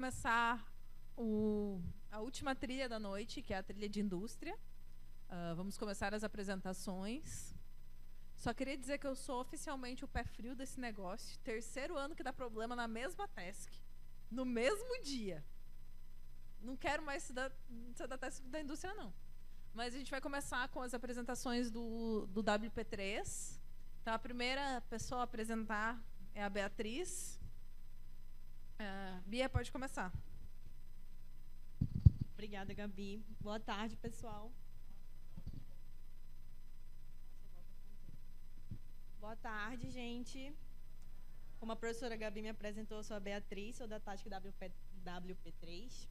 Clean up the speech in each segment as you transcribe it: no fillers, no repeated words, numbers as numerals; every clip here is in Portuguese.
Começar a última trilha da noite, que é a trilha de indústria. Vamos começar as apresentações. Só queria dizer que eu sou oficialmente o pé frio desse negócio. Terceiro ano que dá problema na mesma task, no mesmo dia. Não quero mais ser da task da indústria, não. Mas a gente vai começar com as apresentações do WP3. Então, a primeira pessoa a apresentar é a Beatriz. Bia, pode começar. Obrigada, Gabi. Boa tarde, pessoal. Boa tarde, gente. Como a professora Gabi me apresentou, eu sou a Beatriz, sou da TASC WP3.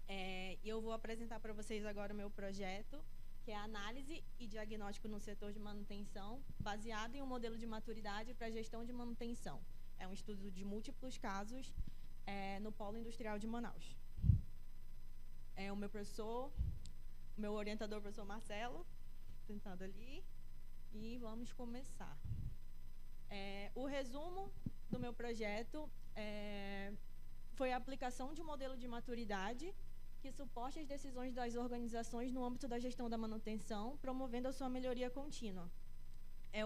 E eu vou apresentar para vocês agora o meu projeto, que é análise e diagnóstico no setor de manutenção, baseado em um modelo de maturidade para gestão de manutenção. É um estudo de múltiplos casos no Polo Industrial de Manaus. O meu orientador, o professor Marcelo, sentado ali, e vamos começar. O resumo do meu projeto foi a aplicação de um modelo de maturidade que suporte as decisões das organizações no âmbito da gestão da manutenção, promovendo a sua melhoria contínua.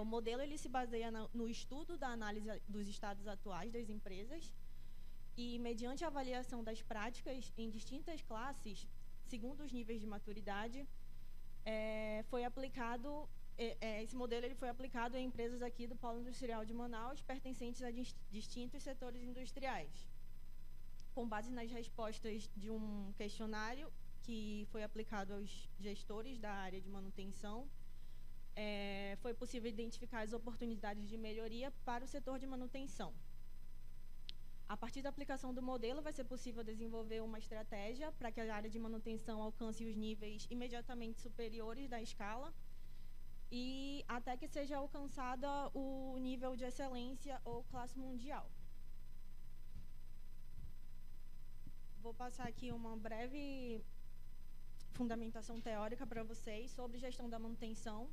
O modelo ele se baseia no estudo da análise dos estados atuais das empresas e, mediante a avaliação das práticas em distintas classes, segundo os níveis de maturidade, esse modelo ele foi aplicado em empresas aqui do Polo Industrial de Manaus, pertencentes a distintos setores industriais, com base nas respostas de um questionário que foi aplicado aos gestores da área de manutenção. Foi possível identificar as oportunidades de melhoria para o setor de manutenção. A partir da aplicação do modelo, vai ser possível desenvolver uma estratégia para que a área de manutenção alcance os níveis imediatamente superiores da escala e até que seja alcançada o nível de excelência ou classe mundial. Vou passar aqui uma breve fundamentação teórica para vocês sobre gestão da manutenção.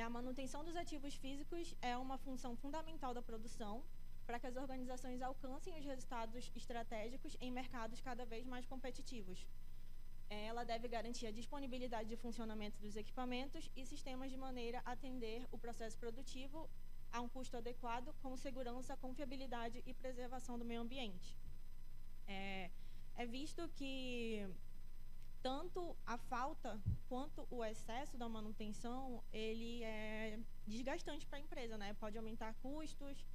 A manutenção dos ativos físicos é uma função fundamental da produção para que as organizações alcancem os resultados estratégicos em mercados cada vez mais competitivos. Ela deve garantir a disponibilidade de funcionamento dos equipamentos e sistemas de maneira a atender o processo produtivo a um custo adequado, com segurança, confiabilidade e preservação do meio ambiente. É visto que tanto a falta quanto o excesso da manutenção, ele é desgastante para a empresa, né? Pode aumentar custos,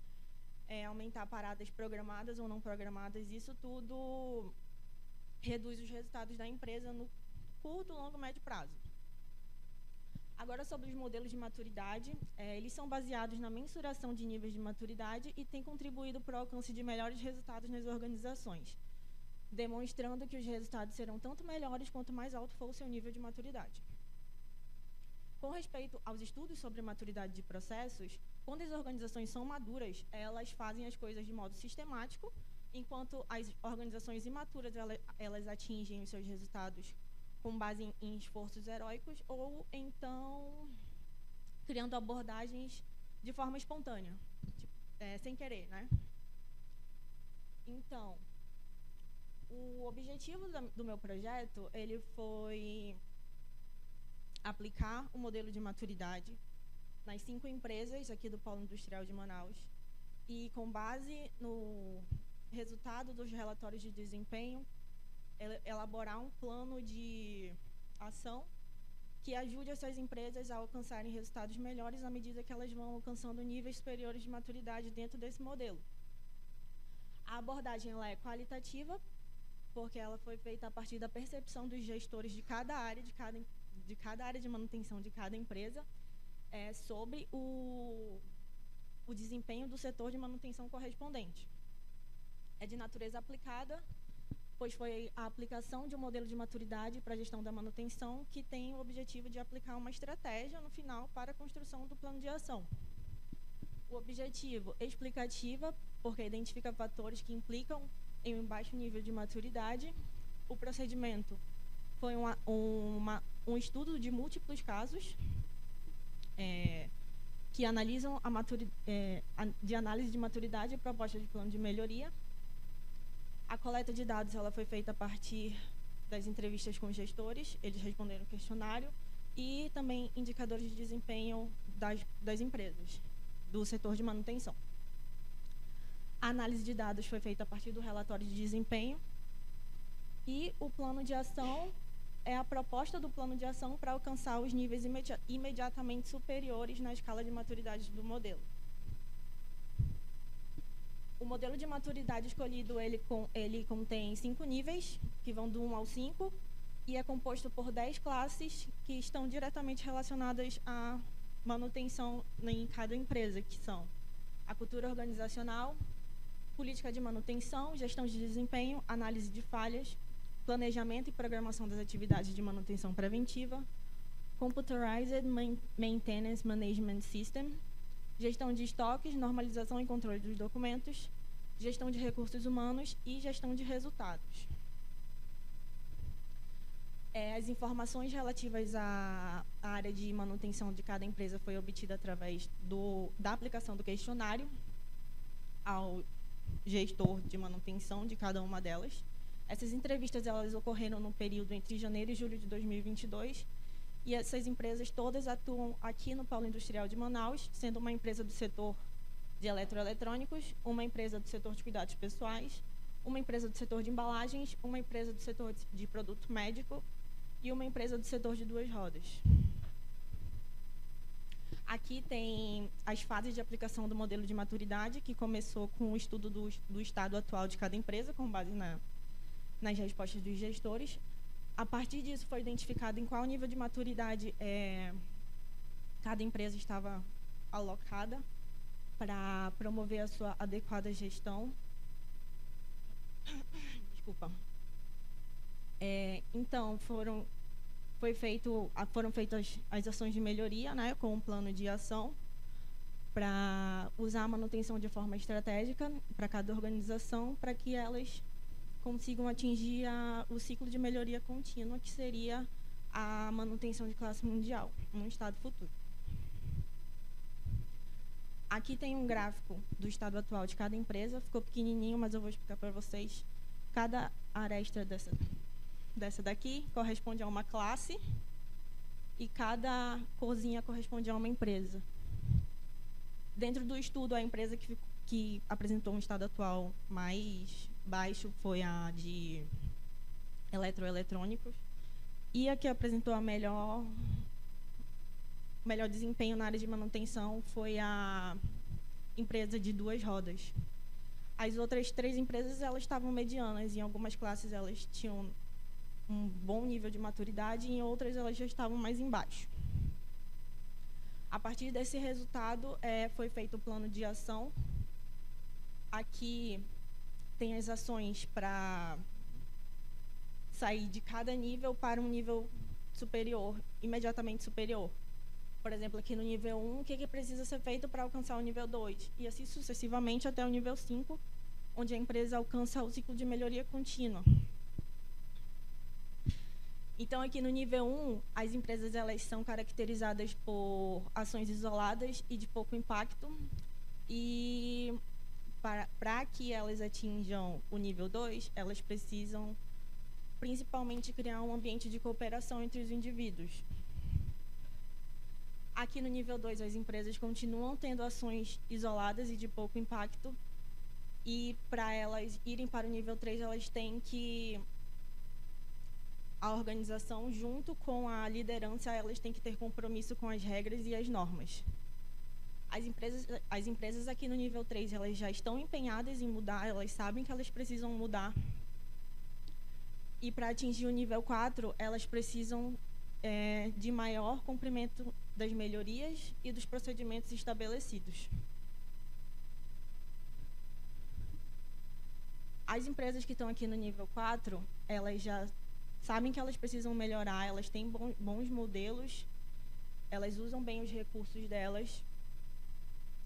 aumentar paradas programadas ou não programadas, isso tudo reduz os resultados da empresa no curto, longo e médio prazo. Agora, sobre os modelos de maturidade, eles são baseados na mensuração de níveis de maturidade e têm contribuído para o alcance de melhores resultados nas organizações, demonstrando que os resultados serão tanto melhores quanto mais alto for o seu nível de maturidade. Com respeito aos estudos sobre maturidade de processos, quando as organizações são maduras, elas fazem as coisas de modo sistemático, enquanto as organizações imaturas, elas atingem os seus resultados com base em esforços heróicos ou, então, criando abordagens de forma espontânea, sem querer, né? Então, o objetivo do meu projeto, ele foi aplicar o modelo de maturidade nas 5 empresas aqui do Polo Industrial de Manaus e, com base no resultado dos relatórios de desempenho, elaborar um plano de ação que ajude essas empresas a alcançarem resultados melhores à medida que elas vão alcançando níveis superiores de maturidade dentro desse modelo. A abordagem ela é qualitativa, porque ela foi feita a partir da percepção dos gestores de cada área, de cada área de manutenção de cada empresa, sobre o desempenho do setor de manutenção correspondente. É de natureza aplicada, pois foi a aplicação de um modelo de maturidade para a gestão da manutenção que tem o objetivo de aplicar uma estratégia no final para a construção do plano de ação. O objetivo explicativa, porque identifica fatores que implicam em um baixo nível de maturidade. O procedimento foi um estudo de múltiplos casos que analisam de análise de maturidade e proposta de plano de melhoria. A coleta de dados ela foi feita a partir das entrevistas com os gestores, eles responderam o questionário, e também indicadores de desempenho das empresas, do setor de manutenção. A análise de dados foi feita a partir do relatório de desempenho, e o plano de ação é a proposta do plano de ação para alcançar os níveis imediatamente superiores na escala de maturidade do modelo. O modelo de maturidade escolhido, ele contém 5 níveis, que vão do 1 ao 5, e é composto por 10 classes que estão diretamente relacionadas à manutenção em cada empresa, que são a cultura organizacional, política de manutenção, gestão de desempenho, análise de falhas, planejamento e programação das atividades de manutenção preventiva, Computerized Maintenance Management System, gestão de estoques, normalização e controle dos documentos, gestão de recursos humanos e gestão de resultados. As informações relativas à área de manutenção de cada empresa foi obtida através da aplicação do questionário ao gestor de manutenção de cada uma delas. Essas entrevistas elas ocorreram no período entre janeiro e julho de 2022, e essas empresas todas atuam aqui no Polo Industrial de Manaus, sendo uma empresa do setor de eletroeletrônicos, uma empresa do setor de cuidados pessoais, uma empresa do setor de embalagens, uma empresa do setor de produto médico e uma empresa do setor de 2 rodas. Aqui tem as fases de aplicação do modelo de maturidade, que começou com o estudo do estado atual de cada empresa, com base nas respostas dos gestores. A partir disso, foi identificado em qual nível de maturidade cada empresa estava alocada para promover a sua adequada gestão. Desculpa. Então, foram feitas as ações de melhoria, né, com um plano de ação para usar a manutenção de forma estratégica para cada organização, para que elas consigam atingir o ciclo de melhoria contínua, que seria a manutenção de classe mundial, num estado futuro. Aqui tem um gráfico do estado atual de cada empresa, ficou pequenininho, mas eu vou explicar para vocês. Cada aresta dessa daqui corresponde a uma classe e cada corzinha corresponde a uma empresa. Dentro do estudo, a empresa que apresentou um estado atual mais baixo foi a de eletroeletrônicos, e a que apresentou o melhor desempenho na área de manutenção foi a empresa de 2 rodas. As outras 3 empresas elas estavam medianas, em algumas classes elas tinham um bom nível de maturidade, e em outras elas já estavam mais embaixo. A partir desse resultado, foi feito o plano de ação. Aqui tem as ações para sair de cada nível para um nível superior, imediatamente superior. Por exemplo, aqui no nível 1, o que precisa ser feito para alcançar o nível 2? E assim sucessivamente até o nível 5, onde a empresa alcança o ciclo de melhoria contínua. Então, aqui no nível 1, as empresas elas são caracterizadas por ações isoladas e de pouco impacto. E para que elas atinjam o nível 2, elas precisam principalmente criar um ambiente de cooperação entre os indivíduos. Aqui no nível 2, as empresas continuam tendo ações isoladas e de pouco impacto. E para elas irem para o nível 3, elas têm que... A organização, junto com a liderança, elas têm que ter compromisso com as regras e as normas. As empresas aqui no nível 3, elas já estão empenhadas em mudar, elas sabem que elas precisam mudar. E para atingir o nível 4, elas precisam de maior cumprimento das melhorias e dos procedimentos estabelecidos. As empresas que estão aqui no nível 4, elas já sabem que elas precisam melhorar, elas têm bons modelos, elas usam bem os recursos delas,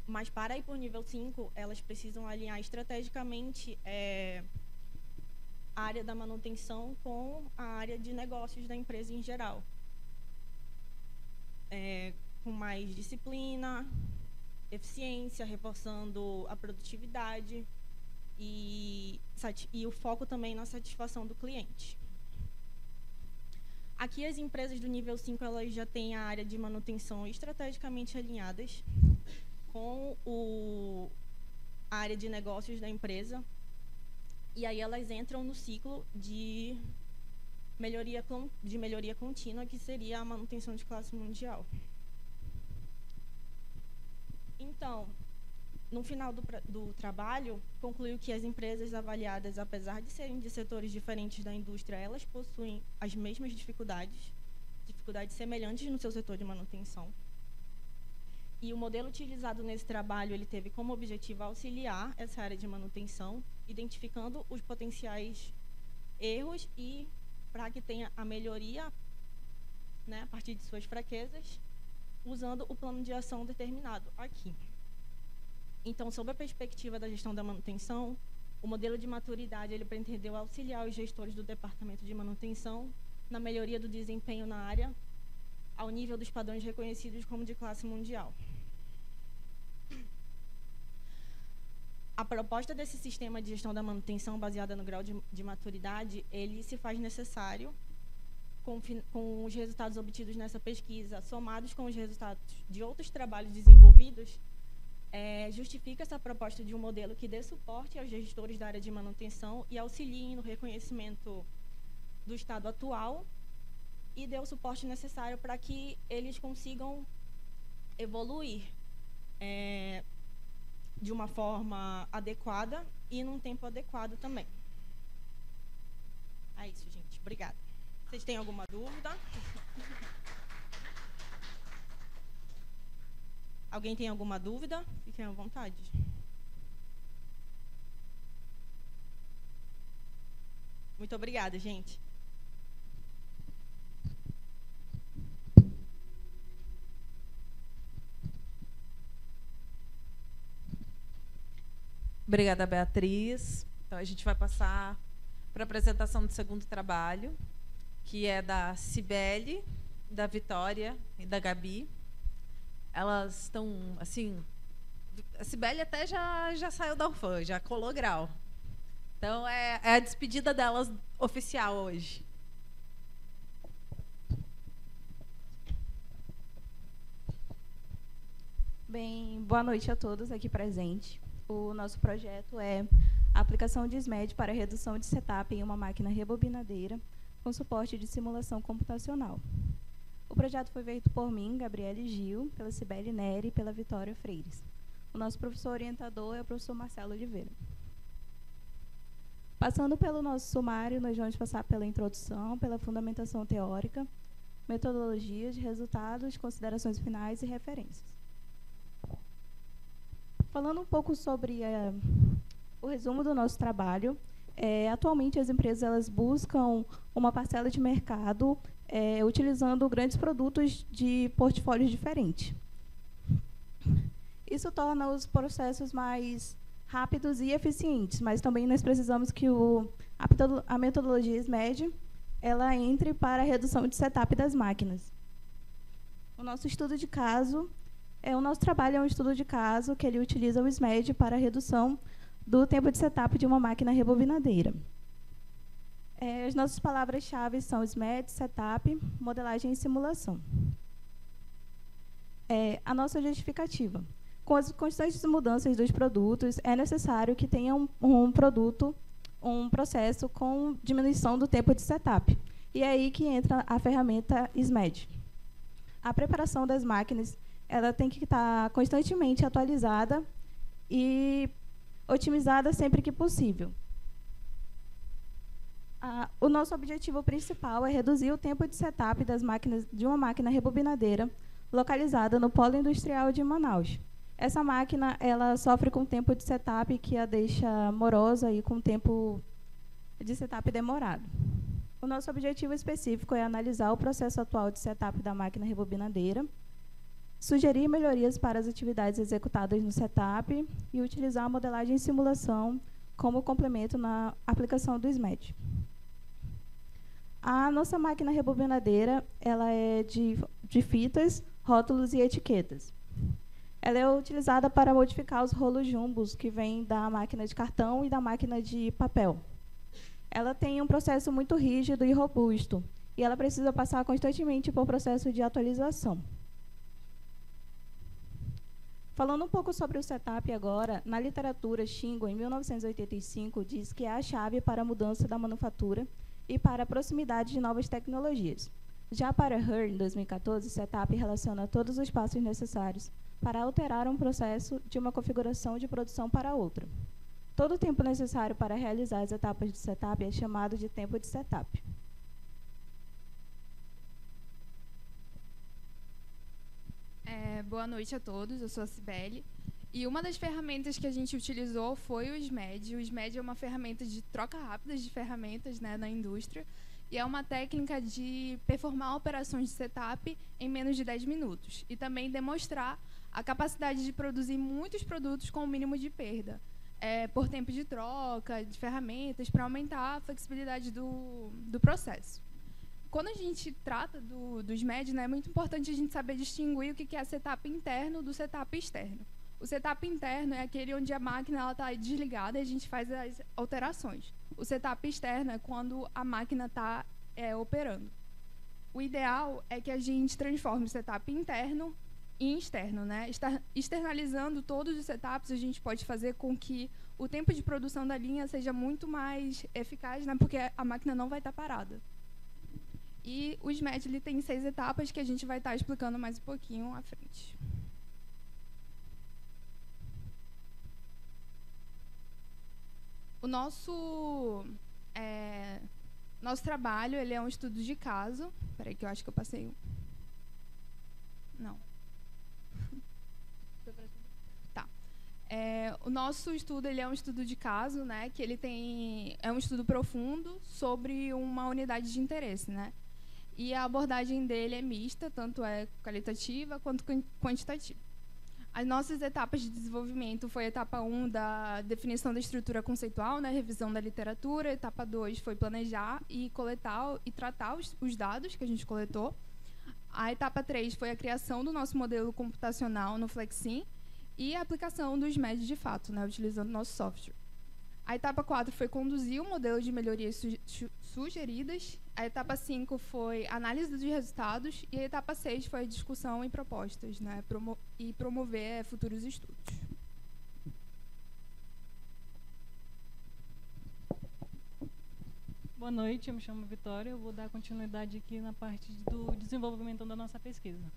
mas para ir para o nível 5, elas precisam alinhar estrategicamente a área da manutenção com a área de negócios da empresa em geral. Com mais disciplina, eficiência, reforçando a produtividade, e o foco também na satisfação do cliente. Aqui as empresas do nível 5 elas já têm a área de manutenção estrategicamente alinhadas com a área de negócios da empresa, e aí elas entram no ciclo de melhoria contínua, que seria a manutenção de classe mundial. Então, no final do trabalho, concluiu que as empresas avaliadas, apesar de serem de setores diferentes da indústria, elas possuem as mesmas dificuldades semelhantes no seu setor de manutenção. E o modelo utilizado nesse trabalho, ele teve como objetivo auxiliar essa área de manutenção, identificando os potenciais erros e para que tenha a melhoria, né, a partir de suas fraquezas, usando o plano de ação determinado aqui. Então, sob a perspectiva da gestão da manutenção, o modelo de maturidade ele pretendeu auxiliar os gestores do departamento de manutenção na melhoria do desempenho na área, ao nível dos padrões reconhecidos como de classe mundial. A proposta desse sistema de gestão da manutenção baseada no grau de maturidade, ele se faz necessário com os resultados obtidos nessa pesquisa, somados com os resultados de outros trabalhos desenvolvidos, justifica essa proposta de um modelo que dê suporte aos gestores da área de manutenção e auxilie no reconhecimento do estado atual e dê o suporte necessário para que eles consigam evoluir de uma forma adequada e num tempo adequado também. É isso, gente. Obrigada. Vocês têm alguma dúvida? Alguém tem alguma dúvida? Fiquem à vontade. Muito obrigada, gente. Obrigada, Beatriz. Então, a gente vai passar para a apresentação do segundo trabalho, que é da Cibele, da Vitória e da Gabi. Elas estão, assim... A Cibele até já saiu da UFAM, já colou grau. Então, é a despedida delas oficial hoje. Bem, boa noite a todos aqui presentes. O nosso projeto é a aplicação de SMED para redução de setup em uma máquina rebobinadeira com suporte de simulação computacional. O projeto foi feito por mim, Gabriele Gil, pela Cibele Neri e pela Vitória Freires. O nosso professor orientador é o professor Marcelo Oliveira. Passando pelo nosso sumário, nós vamos passar pela introdução, pela fundamentação teórica, metodologias, resultados, considerações finais e referências. Falando um pouco sobre o resumo do nosso trabalho, atualmente as empresas elas buscam uma parcela de mercado utilizando grandes produtos de portfólios diferentes. Isso torna os processos mais rápidos e eficientes, mas também nós precisamos que a metodologia SMED ela entre para a redução de setup das máquinas. O nosso estudo de caso, o nosso trabalho é um estudo de caso que ele utiliza o SMED para a redução do tempo de setup de uma máquina rebobinadeira. As nossas palavras-chave são SMED, setup, modelagem e simulação. A nossa justificativa. Com as constantes mudanças dos produtos, é necessário que tenha um processo com diminuição do tempo de setup. E é aí que entra a ferramenta SMED. A preparação das máquinas ela tem que estar constantemente atualizada e otimizada sempre que possível. O nosso objetivo principal é reduzir o tempo de setup das máquinas de uma máquina rebobinadeira localizada no Polo Industrial de Manaus. Essa máquina ela sofre com tempo de setup que a deixa morosa e com tempo de setup demorado. O nosso objetivo específico é analisar o processo atual de setup da máquina rebobinadeira, sugerir melhorias para as atividades executadas no setup e utilizar a modelagem e simulação como complemento na aplicação do SMED. A nossa máquina rebobinadeira ela é de fitas, rótulos e etiquetas. Ela é utilizada para modificar os rolos jumbos que vêm da máquina de cartão e da máquina de papel. Ela tem um processo muito rígido e robusto, e ela precisa passar constantemente por processo de atualização. Falando um pouco sobre o setup agora, na literatura, Shingo, em 1985, diz que é a chave para a mudança da manufatura e para a proximidade de novas tecnologias. Já para Her, em 2014, o setup relaciona todos os passos necessários para alterar um processo de uma configuração de produção para outra. Todo o tempo necessário para realizar as etapas do setup é chamado de tempo de setup. Boa noite a todos, eu sou a Cibele. E uma das ferramentas que a gente utilizou foi o SMED. O SMED é uma ferramenta de troca rápida de ferramentas, né, na indústria. E é uma técnica de performar operações de setup em menos de 10 minutos. E também demonstrar a capacidade de produzir muitos produtos com o mínimo de perda. Por tempo de troca, de ferramentas, para aumentar a flexibilidade do processo. Quando a gente trata do SMED, né, é muito importante a gente saber distinguir o que é setup interno do setup externo. O setup interno é aquele onde a máquina está desligada e a gente faz as alterações. O setup externo é quando a máquina está operando. O ideal é que a gente transforme o setup interno em externo, né? Externalizando todos os setups, a gente pode fazer com que o tempo de produção da linha seja muito mais eficaz, né? Porque a máquina não vai estar parada. E o SMED ele tem 6 etapas que a gente vai estar explicando mais um pouquinho à frente. O nosso trabalho ele é um estudo de caso. Espera aí que eu acho que eu passei um. Não. Tá. O nosso estudo ele é um estudo de caso, né? Que ele é um estudo profundo sobre uma unidade de interesse, né? E a abordagem dele é mista, tanto qualitativa quanto quantitativa. As nossas etapas de desenvolvimento foi a etapa 1 da definição da estrutura conceitual, né, revisão da literatura. A etapa 2 foi planejar e coletar e tratar os dados que a gente coletou. A etapa 3 foi a criação do nosso modelo computacional no Flexim e a aplicação do SMED de fato, né, utilizando o nosso software. A etapa 4 foi conduzir o modelo de melhorias sugeridas. A etapa 5 foi análise dos resultados. E a etapa 6 foi discussão e propostas, né, e promover futuros estudos. Boa noite, eu me chamo Vitória. Eu vou dar continuidade aqui na parte do desenvolvimento da nossa pesquisa.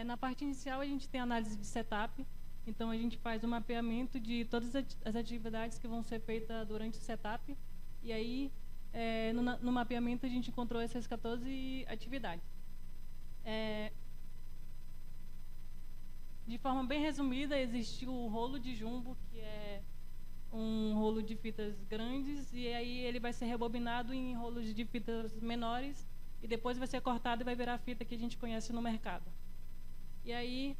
Na parte inicial, a gente tem análise de setup. Então, a gente faz um mapeamento de todas as atividades que vão ser feitas durante o setup. E aí, no mapeamento, a gente encontrou essas 14 atividades. De forma bem resumida, existe o rolo de jumbo, que é um rolo de fitas grandes, e aí ele vai ser rebobinado em rolos de fitas menores, e depois vai ser cortado e vai virar a fita que a gente conhece no mercado. E aí,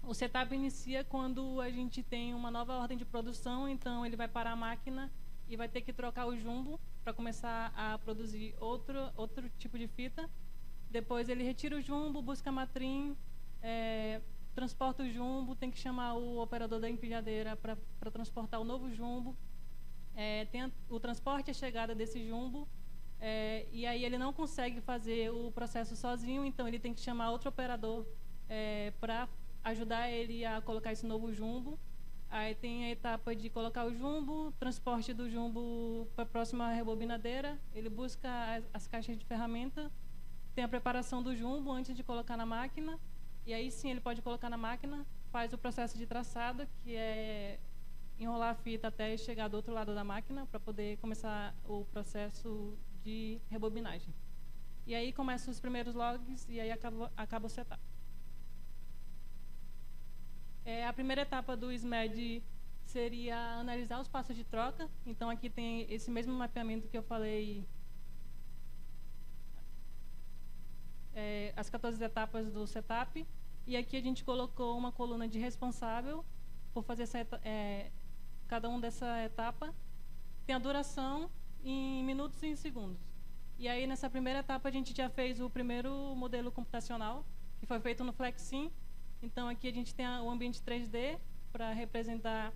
o setup inicia quando a gente tem uma nova ordem de produção, então ele vai parar a máquina e vai ter que trocar o jumbo para começar a produzir outro tipo de fita. Depois ele retira o jumbo, busca a matrim, transporta o jumbo, tem que chamar o operador da empilhadeira para transportar o novo jumbo. Tem o transporte e a chegada desse jumbo, e aí ele não consegue fazer o processo sozinho, então ele tem que chamar outro operador para ajudar ele a colocar esse novo jumbo. Aí tem a etapa de colocar o jumbo, transporte do jumbo para a próxima rebobinadeira, ele busca as caixas de ferramenta, tem a preparação do jumbo antes de colocar na máquina, e aí sim ele pode colocar na máquina, faz o processo de traçado, que é enrolar a fita até chegar do outro lado da máquina para poder começar o processo de rebobinagem. E aí começam os primeiros logs e aí acaba o setup. A primeira etapa do SMED seria analisar os passos de troca. Então, aqui tem esse mesmo mapeamento que eu falei, as 14 etapas do setup. E aqui a gente colocou uma coluna de responsável por fazer cada um dessa etapa. Tem a duração em minutos e em segundos. E aí, nessa primeira etapa, a gente já fez o primeiro modelo computacional, que foi feito no Flexim. Então, aqui a gente tem o ambiente 3D para representar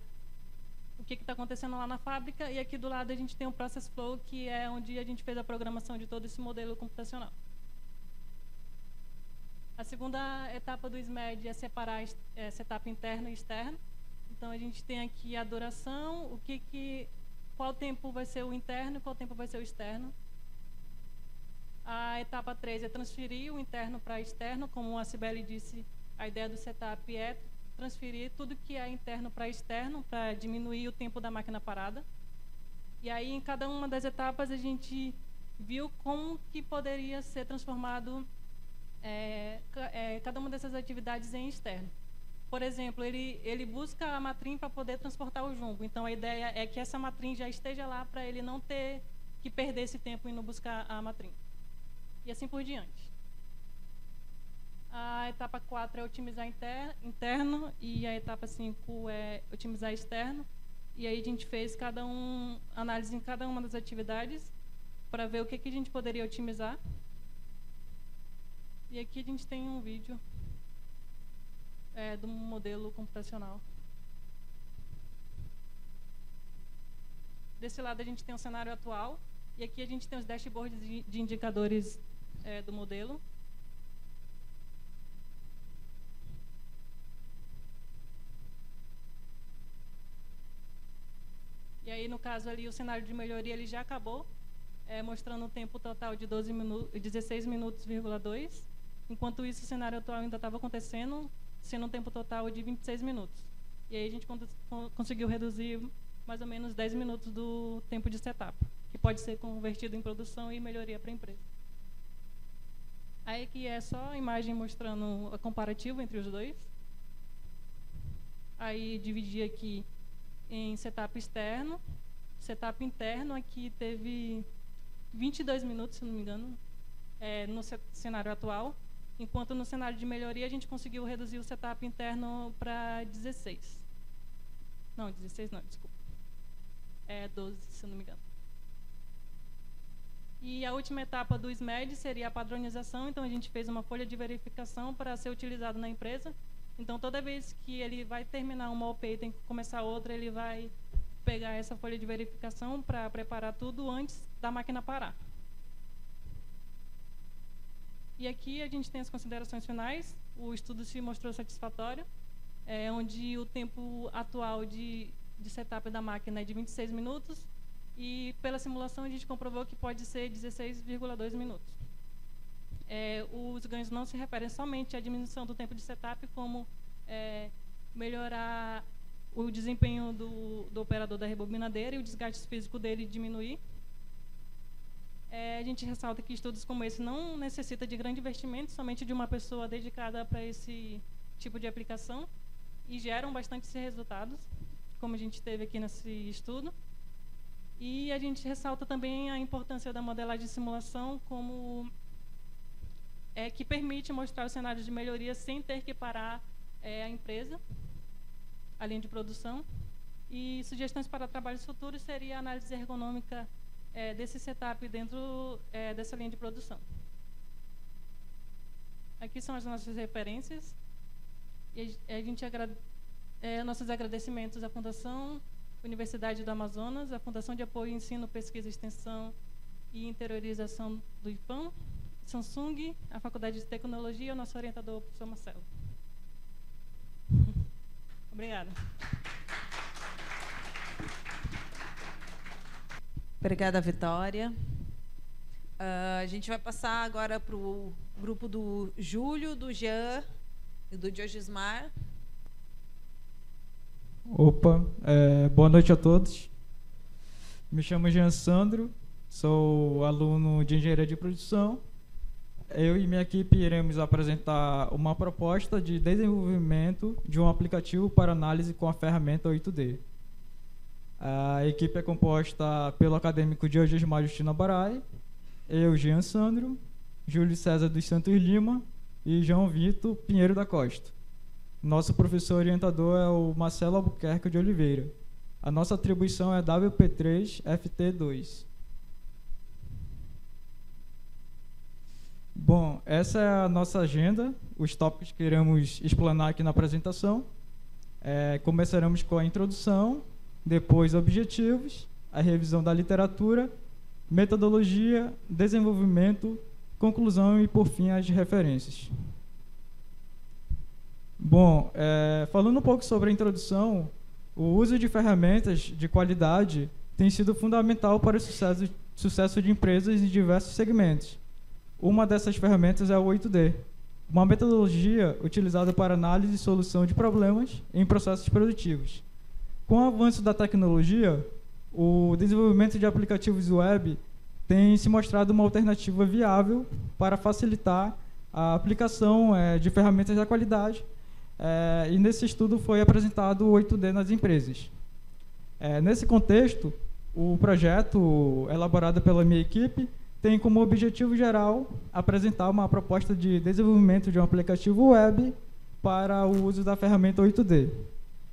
o que está acontecendo lá na fábrica. E aqui do lado a gente tem o Process Flow, que é onde a gente fez a programação de todo esse modelo computacional. A segunda etapa do SMED é separar setup interno e externo. Então, a gente tem aqui a duração, qual tempo vai ser o interno e qual tempo vai ser o externo. A etapa 3 é transferir o interno para externo. Como a Cibele disse, a ideia do setup é transferir tudo que é interno para externo, para diminuir o tempo da máquina parada. E aí, em cada uma das etapas, a gente viu como que poderia ser transformado cada uma dessas atividades em externo. Por exemplo, ele busca a matrim para poder transportar o jumbo. Então, a ideia é que essa matrim já esteja lá para ele não ter que perder esse tempo indo buscar a matrim. E assim por diante. A etapa 4 é otimizar interno e a etapa 5 é otimizar externo. E aí a gente fez análise em cada uma das atividades para ver o que a gente poderia otimizar. E aqui a gente tem um vídeo do modelo computacional. Desse lado a gente tem o cenário atual e aqui a gente tem os dashboards de indicadores do modelo. E aí, no caso ali, o cenário de melhoria ele já acabou, mostrando um tempo total de 16 minutos,2. Enquanto isso, o cenário atual ainda estava acontecendo, sendo um tempo total de 26 minutos. E aí a gente conseguiu reduzir mais ou menos 10 minutos do tempo de setup, que pode ser convertido em produção e melhoria para a empresa. Aí aqui é só a imagem mostrando a comparativa entre os dois. Aí dividi aqui em setup externo, setup interno, aqui teve 22 minutos, se não me engano, no cenário atual, enquanto no cenário de melhoria a gente conseguiu reduzir o setup interno para 16. Não, 16 não, desculpa. 12, se não me engano. E a última etapa do SMED seria a padronização, então a gente fez uma folha de verificação para ser utilizado na empresa. Então, toda vez que ele vai terminar uma OP e tem que começar outra, ele vai pegar essa folha de verificação para preparar tudo antes da máquina parar. E aqui a gente tem as considerações finais. O estudo se mostrou satisfatório, onde o tempo atual de setup da máquina é de 26 minutos e, pela simulação, a gente comprovou que pode ser 16,2 minutos. Os ganhos não se referem somente à diminuição do tempo de setup, como melhorar o desempenho do operador da rebobinadeira e o desgaste físico dele diminuir. A gente ressalta que estudos como esse não necessitam de grande investimento, somente de uma pessoa dedicada para esse tipo de aplicação, e geram bastantes resultados, como a gente teve aqui nesse estudo. E a gente ressalta também a importância da modelagem de simulação como que permite mostrar os cenários de melhoria sem ter que parar a empresa, a linha de produção. E sugestões para trabalhos futuros seria a análise ergonômica desse setup dentro dessa linha de produção. Aqui são as nossas referências. E a gente nossos agradecimentos à Fundação Universidade do Amazonas, à Fundação de Apoio ao Ensino, Pesquisa, Extensão e Interiorização do IPAM, Samsung, a Faculdade de Tecnologia e o nosso orientador, o professor Marcelo. Obrigada. Obrigada, Vitória. A gente vai passar agora para o grupo do Júlio, do Jean e do Diogismar. Opa, boa noite a todos. Me chamo Jean Sandro, sou aluno de Engenharia de Produção. Eu e minha equipe iremos apresentar uma proposta de desenvolvimento de um aplicativo para análise com a ferramenta 8D. A equipe é composta pelo acadêmico Diogismar Justino Barai, eu, Jean Sandro, Júlio César dos Santos Lima e João Vitor Pinheiro da Costa. Nosso professor orientador é o Marcelo Albuquerque de Oliveira. A nossa atribuição é WP3 FT2. Bom, essa é a nossa agenda, os tópicos que iremos explanar aqui na apresentação. Começaremos com a introdução, depois objetivos, a revisão da literatura, metodologia, desenvolvimento, conclusão e, por fim, as referências. Bom, falando um pouco sobre a introdução, o uso de ferramentas de qualidade tem sido fundamental para o sucesso de empresas em diversos segmentos. Uma dessas ferramentas é o 8D, uma metodologia utilizada para análise e solução de problemas em processos produtivos. Com o avanço da tecnologia, o desenvolvimento de aplicativos web tem se mostrado uma alternativa viável para facilitar a aplicação de ferramentas da qualidade, e nesse estudo foi apresentado o 8D nas empresas. Nesse contexto, o projeto elaborado pela minha equipe tem como objetivo geral apresentar uma proposta de desenvolvimento de um aplicativo web para o uso da ferramenta 8D,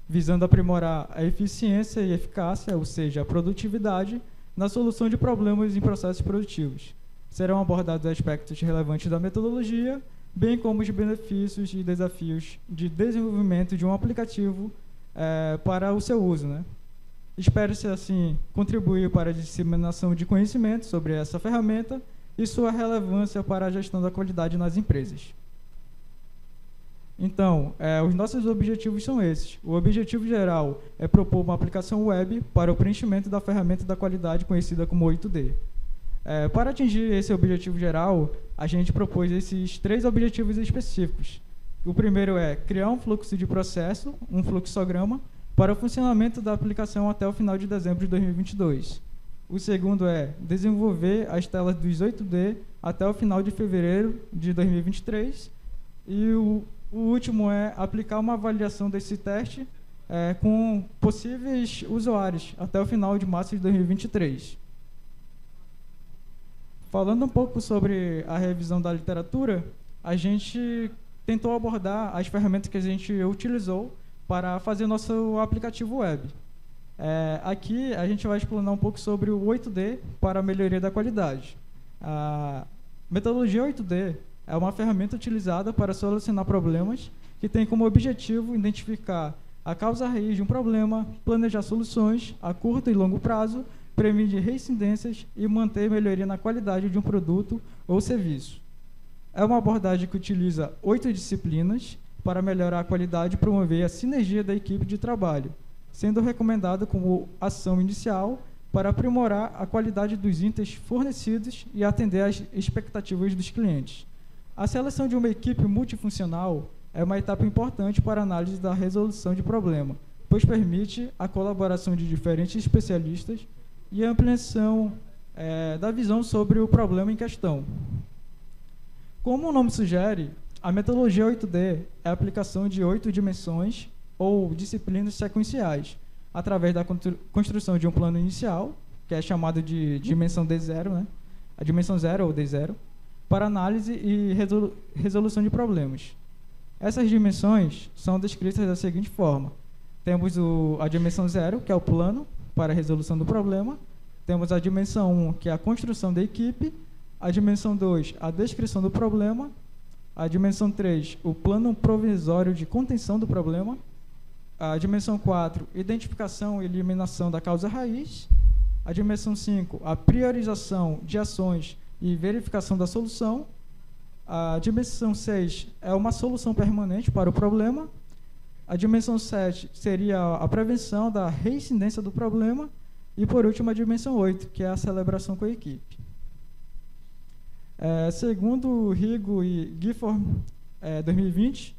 visando aprimorar a eficiência e eficácia, ou seja, a produtividade, na solução de problemas em processos produtivos. Serão abordados aspectos relevantes da metodologia, bem como os benefícios e desafios de desenvolvimento de um aplicativo para o seu uso, né? Espero-se, assim, contribuir para a disseminação de conhecimento sobre essa ferramenta e sua relevância para a gestão da qualidade nas empresas. Então, os nossos objetivos são esses. O objetivo geral é propor uma aplicação web para o preenchimento da ferramenta da qualidade conhecida como 8D. Para atingir esse objetivo geral, a gente propôs esses 3 objetivos específicos. O primeiro é criar um fluxo de processo, um fluxograma, para o funcionamento da aplicação até o final de dezembro de 2022. O segundo é desenvolver as telas dos 8D até o final de fevereiro de 2023. E o último é aplicar uma avaliação desse teste com possíveis usuários até o final de março de 2023. Falando um pouco sobre a revisão da literatura, a gente tentou abordar as ferramentas que a gente utilizou para fazer nosso aplicativo web. Aqui a gente vai explanar um pouco sobre o 8D para a melhoria da qualidade. A metodologia 8D é uma ferramenta utilizada para solucionar problemas que tem como objetivo identificar a causa raiz de um problema, planejar soluções a curto e longo prazo, prevenir reincidências e manter melhoria na qualidade de um produto ou serviço. É uma abordagem que utiliza 8 disciplinas para melhorar a qualidade e promover a sinergia da equipe de trabalho, sendo recomendado como ação inicial para aprimorar a qualidade dos itens fornecidos e atender às expectativas dos clientes. A seleção de uma equipe multifuncional é uma etapa importante para a análise da resolução de problema, pois permite a colaboração de diferentes especialistas e a ampliação da visão sobre o problema em questão. Como o nome sugere, a metodologia 8D é a aplicação de 8 dimensões ou disciplinas sequenciais, através da construção de um plano inicial, que é chamado de dimensão D0, né? A dimensão 0 ou D0, para análise e resolução de problemas. Essas dimensões são descritas da seguinte forma. Temos a dimensão 0, que é o plano para a resolução do problema. Temos a dimensão 1, que é a construção da equipe. A dimensão 2, a descrição do problema. A dimensão 3, o plano provisório de contenção do problema. A dimensão 4, identificação e eliminação da causa raiz. A dimensão 5, a priorização de ações e verificação da solução. A dimensão 6 é uma solução permanente para o problema. A dimensão 7 seria a prevenção da reincidência do problema. E, por último, a dimensão 8, que é a celebração com a equipe. Segundo Rigo e Gifford, 2020,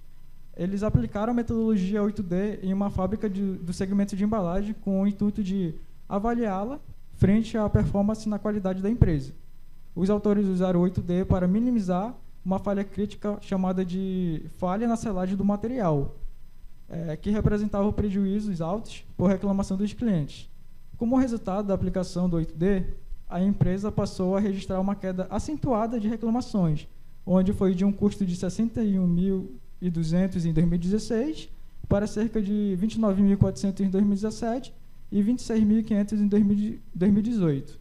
eles aplicaram a metodologia 8D em uma fábrica do segmento de embalagem com o intuito de avaliá-la frente à performance na qualidade da empresa. Os autores usaram o 8D para minimizar uma falha crítica chamada de falha na selagem do material, que representava prejuízos altos por reclamação dos clientes. Como resultado da aplicação do 8D, a empresa passou a registrar uma queda acentuada de reclamações, onde foi de um custo de 61.200 em 2016 para cerca de 29.400 em 2017 e 26.500 em 2018.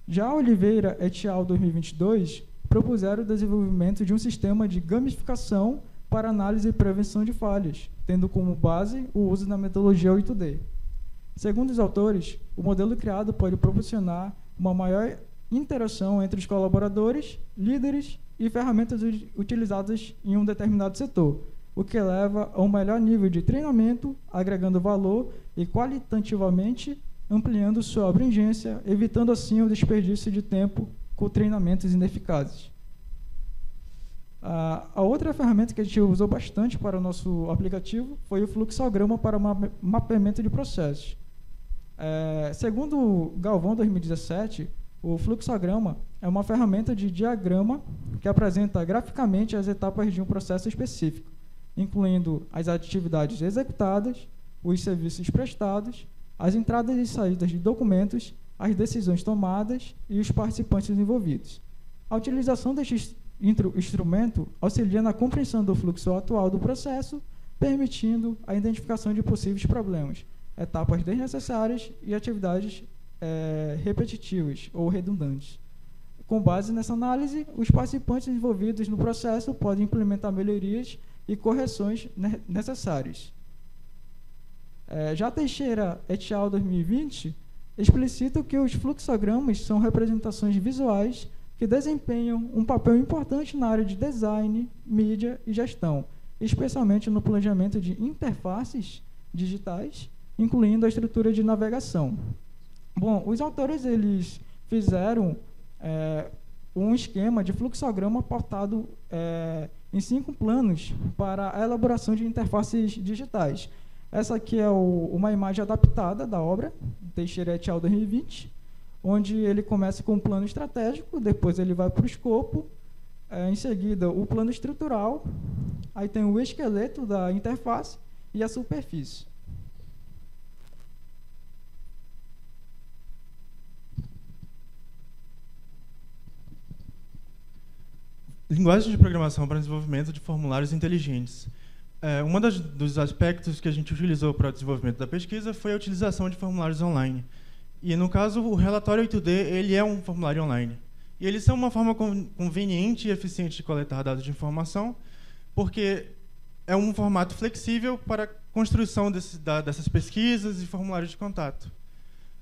Já Oliveira et al. 2022 propuseram o desenvolvimento de um sistema de gamificação para análise e prevenção de falhas, tendo como base o uso da metodologia 8D. Segundo os autores, o modelo criado pode proporcionar uma maior interação entre os colaboradores, líderes e ferramentas utilizadas em um determinado setor, o que leva a um melhor nível de treinamento, agregando valor e qualitativamente ampliando sua abrangência, evitando assim o desperdício de tempo com treinamentos ineficazes. A outra ferramenta que a gente usou bastante para o nosso aplicativo foi o fluxograma para mapeamento de processos. Segundo o Galvão 2017, o fluxograma é uma ferramenta de diagrama que apresenta graficamente as etapas de um processo específico, incluindo as atividades executadas, os serviços prestados, as entradas e saídas de documentos, as decisões tomadas e os participantes envolvidos. A utilização deste instrumento auxilia na compreensão do fluxo atual do processo, permitindo a identificação de possíveis problemas, etapas desnecessárias e atividades repetitivas ou redundantes. Com base nessa análise, os participantes envolvidos no processo podem implementar melhorias e correções necessárias. Já Teixeira et al. 2020 explicita que os fluxogramas são representações visuais que desempenham um papel importante na área de design, mídia e gestão, especialmente no planejamento de interfaces digitais, incluindo a estrutura de navegação. Bom, os autores eles fizeram um esquema de fluxograma pautado em 5 planos para a elaboração de interfaces digitais. Essa aqui é uma imagem adaptada da obra, Teixeira et al. 2020, onde ele começa com um plano estratégico, depois ele vai para o escopo, em seguida o plano estrutural, aí tem o esqueleto da interface e a superfície. Linguagem de programação para desenvolvimento de formulários inteligentes. Dos aspectos que a gente utilizou para o desenvolvimento da pesquisa foi a utilização de formulários online. E, no caso, o relatório 8D ele é um formulário online. E eles são uma forma conveniente e eficiente de coletar dados de informação, porque é um formato flexível para a construção dessas pesquisas e formulários de contato.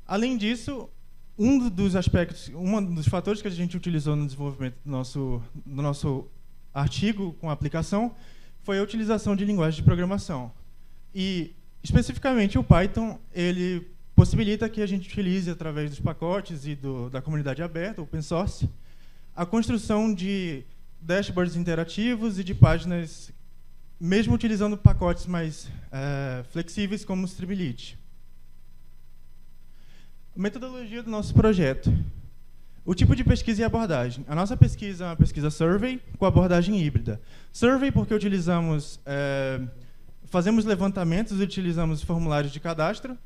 Além disso, um dos fatores que a gente utilizou no desenvolvimento do nosso artigo com a aplicação foi a utilização de linguagem de programação. E, especificamente, o Python ele possibilita que a gente utilize, através dos pacotes e da comunidade aberta, open source, a construção de dashboards interativos e de páginas, mesmo utilizando pacotes mais flexíveis, como o Streamlit. Metodologia do nosso projeto. O tipo de pesquisa e abordagem. A nossa pesquisa é uma pesquisa survey com abordagem híbrida. Survey porque fazemos levantamentos e utilizamos formulários de cadastro,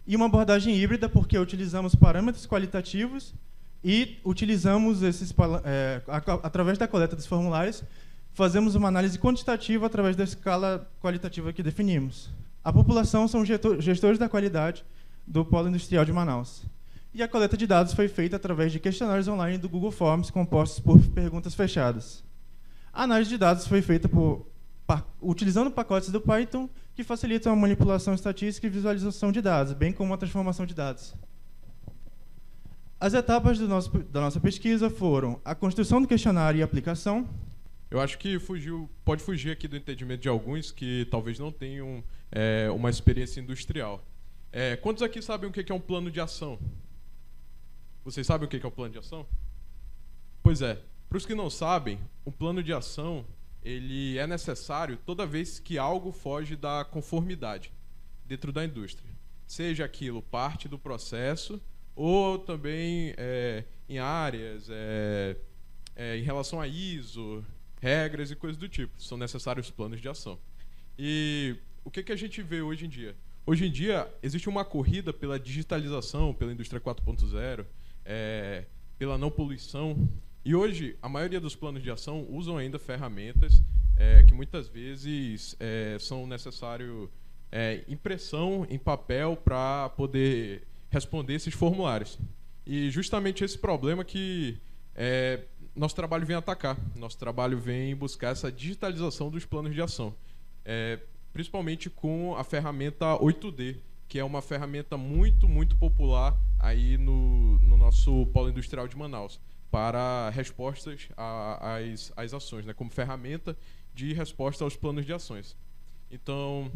e uma abordagem híbrida porque utilizamos parâmetros qualitativos e utilizamos através da coleta dos formulários, fazemos uma análise quantitativa através da escala qualitativa que definimos. A população são gestores da qualidade do Polo Industrial de Manaus. E a coleta de dados foi feita através de questionários online do Google Forms, compostos por perguntas fechadas. A análise de dados foi feita utilizando pacotes do Python, que facilitam a manipulação estatística e visualização de dados, bem como a transformação de dados. As etapas da nossa pesquisa foram a construção do questionário e a aplicação. Eu acho que pode fugir aqui do entendimento de alguns que talvez não tenham uma experiência industrial. Quantos aqui sabem o que é um plano de ação? Vocês sabem o que é um plano de ação? Pois é. Para os que não sabem, o plano de ação ele é necessário toda vez que algo foge da conformidade dentro da indústria. Seja aquilo parte do processo ou também em áreas, em relação a ISO, regras e coisas do tipo. São necessários planos de ação. E o que a gente vê hoje em dia? Hoje em dia, existe uma corrida pela digitalização, pela indústria 4.0, pela não poluição. E hoje, a maioria dos planos de ação usam ainda ferramentas que muitas vezes são necessário impressão em papel para poder responder esses formulários. E justamente esse problema que nosso trabalho vem atacar, nosso trabalho vem buscar essa digitalização dos planos de ação, principalmente com a ferramenta 8D, que é uma ferramenta muito, muito popular aí no nosso polo industrial de Manaus, para respostas às ações, né, como ferramenta de resposta aos planos de ações. Então,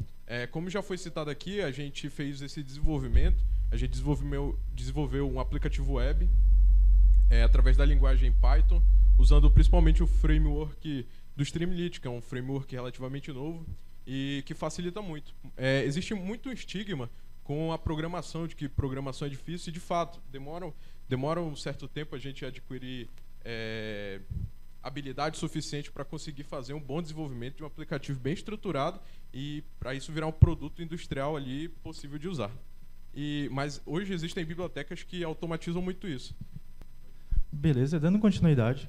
como já foi citado aqui, a gente fez esse desenvolvimento, a gente desenvolveu um aplicativo web através da linguagem Python, usando principalmente o framework do Streamlit, que é um framework relativamente novo e que facilita muito. Existe muito estigma com a programação, de que programação é difícil, e de fato, demora um certo tempo a gente adquirir habilidade suficiente para conseguir fazer um bom desenvolvimento de um aplicativo bem estruturado e para isso virar um produto industrial ali possível de usar. Mas hoje existem bibliotecas que automatizam muito isso. Beleza, dando continuidade.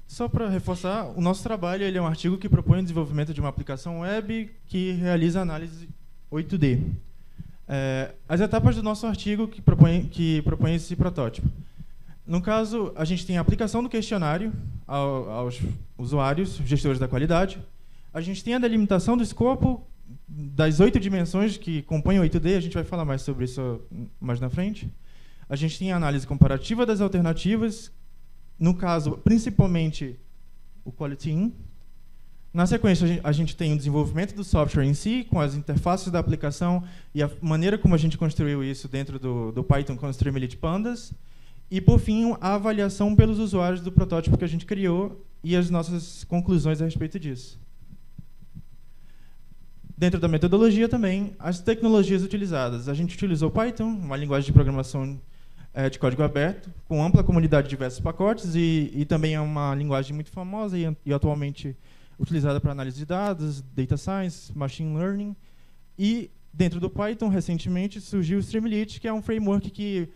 Só para reforçar, o nosso trabalho ele é um artigo que propõe o desenvolvimento de uma aplicação web que realiza análise 8D. As etapas do nosso artigo que propõe esse protótipo. No caso, a gente tem a aplicação do questionário aos usuários, gestores da qualidade. A gente tem a delimitação do escopo das 8 dimensões que compõem o 8D. A gente vai falar mais sobre isso mais na frente. A gente tem a análise comparativa das alternativas, no caso, principalmente o Quality In. Na sequência, a gente tem o desenvolvimento do software em si, com as interfaces da aplicação e a maneira como a gente construiu isso dentro do Python com Streamlit Pandas. E, por fim, a avaliação pelos usuários do protótipo que a gente criou e as nossas conclusões a respeito disso. Dentro da metodologia também, as tecnologias utilizadas. A gente utilizou Python, uma linguagem de programação de código aberto, com ampla comunidade de diversos pacotes, e também é uma linguagem muito famosa e atualmente utilizada para análise de dados, data science, machine learning. E dentro do Python, recentemente, surgiu o Streamlit, que é um framework que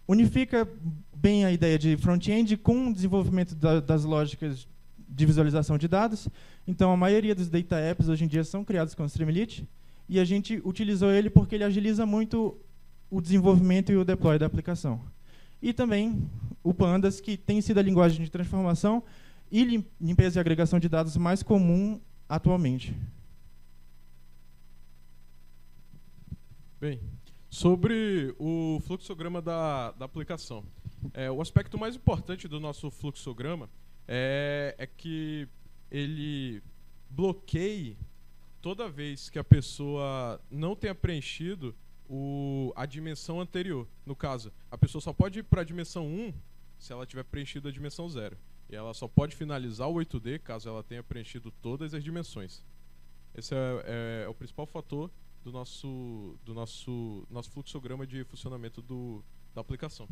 unifica bem a ideia de front-end com o desenvolvimento das lógicas de visualização de dados. Então, a maioria dos data apps hoje em dia são criados com o Streamlit, e a gente utilizou ele porque ele agiliza muito o desenvolvimento e o deploy da aplicação. E também o Pandas, que tem sido a linguagem de transformação e limpeza e agregação de dados mais comum atualmente. Bem, sobre o fluxograma da aplicação. O aspecto mais importante do nosso fluxograma é que ele bloqueie toda vez que a pessoa não tenha preenchido a dimensão anterior. No caso, a pessoa só pode ir para a dimensão 1 se ela tiver preenchido a dimensão 0. E ela só pode finalizar o 8D caso ela tenha preenchido todas as dimensões. Esse é o principal fator do nosso fluxograma de funcionamento da aplicação.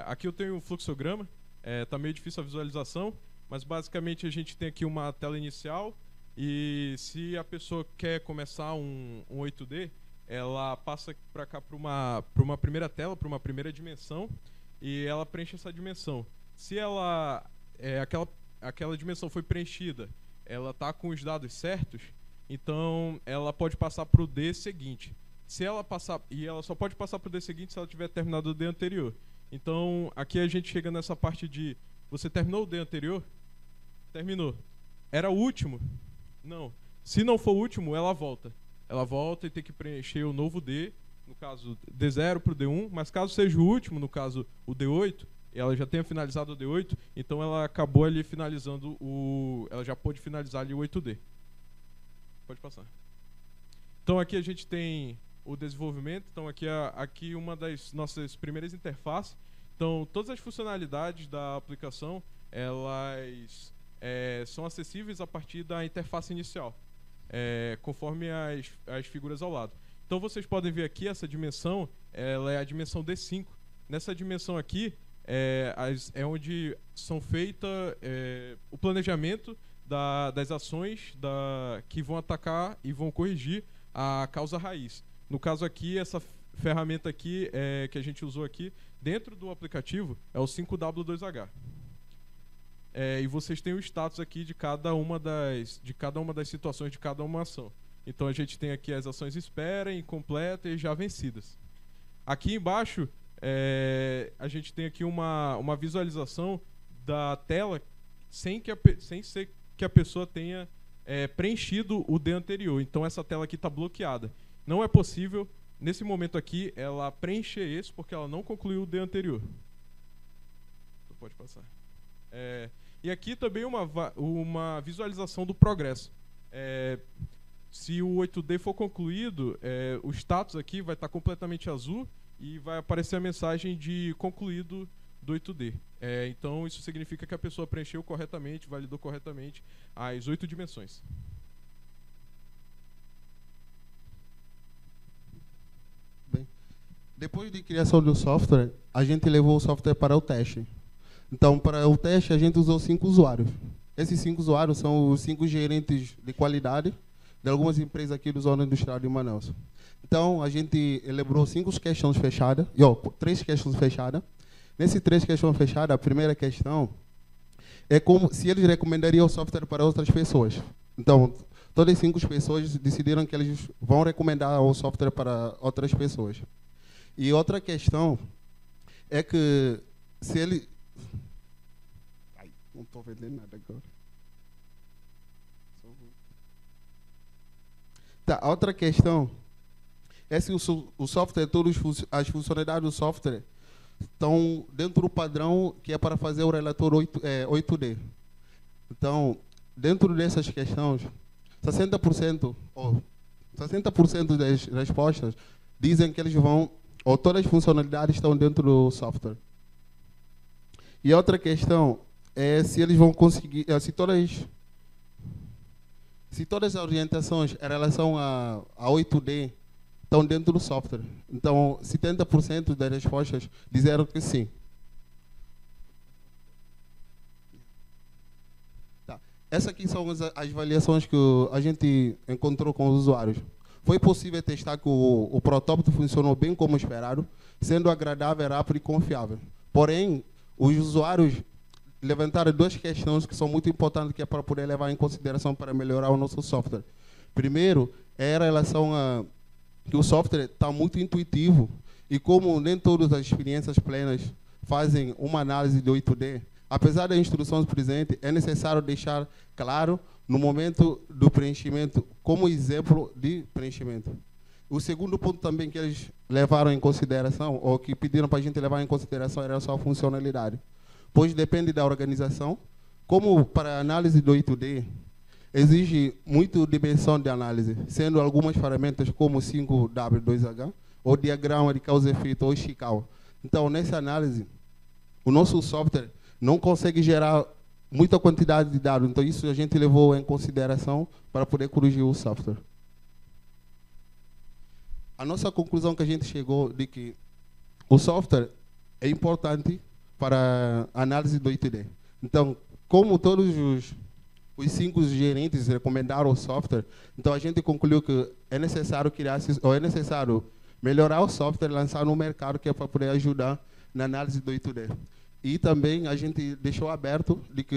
Aqui eu tenho um fluxograma. Tá meio difícil a visualização, mas basicamente a gente tem aqui uma tela inicial. E se a pessoa quer começar um 8D, ela passa para cá para uma primeira tela, para uma primeira dimensão, e ela preenche essa dimensão. Se aquela dimensão foi preenchida, ela está com os dados certos, então ela pode passar para o D seguinte. E ela só pode passar para o D seguinte se ela tiver terminado o D anterior. Então aqui a gente chega nessa parte de: você terminou o D anterior? Terminou. Era o último? Não. Se não for o último, ela volta. Ela volta e tem que preencher o novo D, no caso D0 para o D1, mas caso seja o último, no caso o D8, ela já tenha finalizado o D8, então ela acabou ali finalizando ela já pôde finalizar ali o 8D. Pode passar. Então aqui a gente tem o desenvolvimento, então aqui uma das nossas primeiras interfaces. Então todas as funcionalidades da aplicação, elas são acessíveis a partir da interface inicial, conforme as figuras ao lado. Então vocês podem ver aqui essa dimensão, ela é a dimensão D5. Nessa dimensão aqui é onde são feitas o planejamento das ações que vão atacar e vão corrigir a causa raiz. No caso aqui, essa ferramenta aqui que a gente usou aqui dentro do aplicativo é o 5W2H. E vocês têm o status aqui de cada uma das situações de cada uma ação. Então a gente tem aqui as ações espera, incompleta e já vencidas. Aqui embaixo a gente tem aqui uma visualização da tela sem ser que a pessoa tenha preenchido o D anterior. Então essa tela aqui está bloqueada. Não é possível, nesse momento aqui, ela preencher esse porque ela não concluiu o D anterior. Pode passar. E aqui também uma visualização do progresso. Se o 8D for concluído, o status aqui vai estar completamente azul e vai aparecer a mensagem de concluído do 8D. Então, isso significa que a pessoa preencheu corretamente, validou corretamente as 8 dimensões. Bem, depois de criação do software, a gente levou o software para o teste. Então, para o teste, a gente usou 5 usuários. Esses 5 usuários são os 5 gerentes de qualidade de algumas empresas aqui da Zona Industrial de Manaus. Então, a gente elaborou 5 questões fechadas, 3 questões fechadas. Nessas 3 questões fechadas, a primeira questão é como se eles recomendariam o software para outras pessoas. Então, todas as 5 pessoas decidiram que eles vão recomendar o software para outras pessoas. E outra questão é que se ele... Ai, não estou vendendo nada agora. Tá, a outra questão é se o software, as funcionalidades do software estão dentro do padrão que é para fazer o relator 8D. Então, dentro dessas questões, 60% das respostas dizem que eles vão, ou todas as funcionalidades estão dentro do software. E outra questão é se eles vão conseguir, se todas as orientações em relação a 8D estão dentro do software. Então, 70% das respostas disseram que sim. Tá. Essas aqui são as avaliações que a gente encontrou com os usuários. Foi possível testar que o protótipo funcionou bem como esperado, sendo agradável, rápido e confiável. Porém, os usuários levantaram 2 questões que são muito importantes que é para poder levar em consideração para melhorar o nosso software. Primeiro, é em relação a que o software está muito intuitivo e como nem todas as experiências plenas fazem uma análise de 8D, apesar das instruções presentes, é necessário deixar claro no momento do preenchimento como exemplo de preenchimento. O segundo ponto também que eles levaram em consideração, ou que pediram para a gente levar em consideração, era só a funcionalidade. Pois depende da organização. Como para a análise do 8D, exige muito dimensão de análise, sendo algumas ferramentas como 5W2H, ou diagrama de causa e efeito, ou Ishikawa. Então, nessa análise, o nosso software não consegue gerar muita quantidade de dados. Então, isso a gente levou em consideração para poder corrigir o software. A nossa conclusão que a gente chegou de que o software é importante para a análise do 8D. Então, como todos os 5 gerentes recomendaram o software, então a gente concluiu que é necessário melhorar o software e lançar no mercado que é para poder ajudar na análise do 8D. E também a gente deixou aberto de que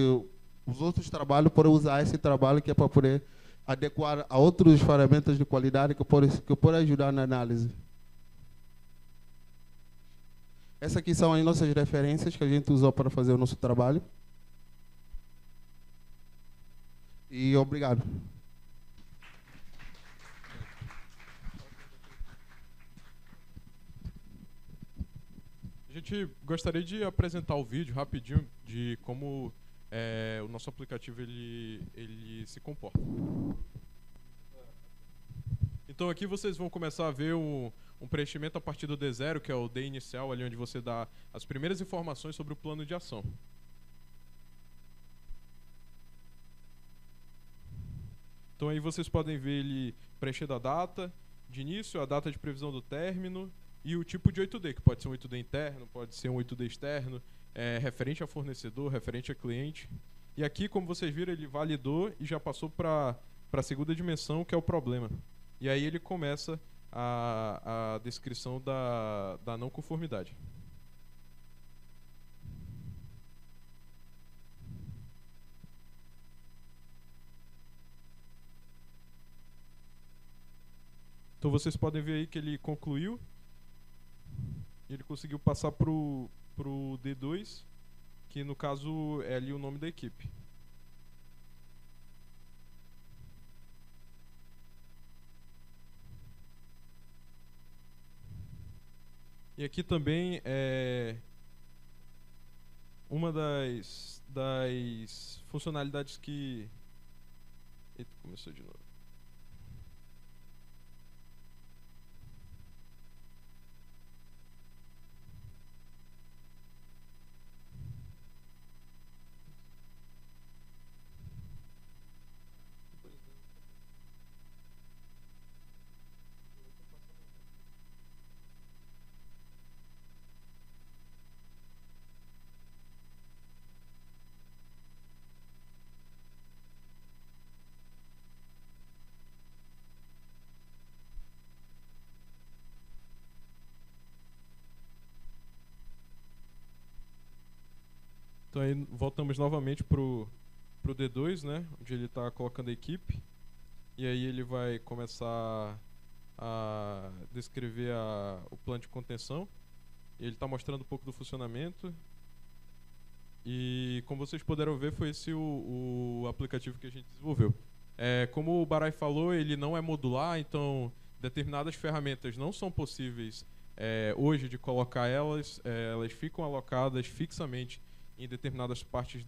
os outros trabalhos podem usar esse trabalho que é para poder adequar a outras ferramentas de qualidade que podem ajudar na análise. Essas aqui são as nossas referências que a gente usou para fazer o nosso trabalho. E obrigado. A gente gostaria de apresentar o vídeo rapidinho de como o nosso aplicativo ele se comporta. Então aqui vocês vão começar a ver um preenchimento a partir do D0, que é o D inicial, ali onde você dá as primeiras informações sobre o plano de ação. Então aí vocês podem ver ele preenchendo a data de início, a data de previsão do término e o tipo de 8D, que pode ser um 8D interno, pode ser um 8D externo, referente a fornecedor, referente a cliente. E aqui, como vocês viram, ele validou e já passou para a segunda dimensão, que é o problema. E aí ele começa a descrição da não conformidade. Então vocês podem ver aí que ele concluiu. Ele conseguiu passar pro D2, que no caso é ali o nome da equipe. E aqui também é uma das funcionalidades que... Eita, começou de novo. Então aí voltamos novamente pro D2, né? Onde ele está colocando a equipe. E aí ele vai começar a descrever o plano de contenção. Ele está mostrando um pouco do funcionamento. E como vocês puderam ver, foi esse o aplicativo que a gente desenvolveu. Como o Barai falou, ele não é modular, então determinadas ferramentas não são possíveis hoje de colocar elas. Elas ficam alocadas fixamente em determinadas partes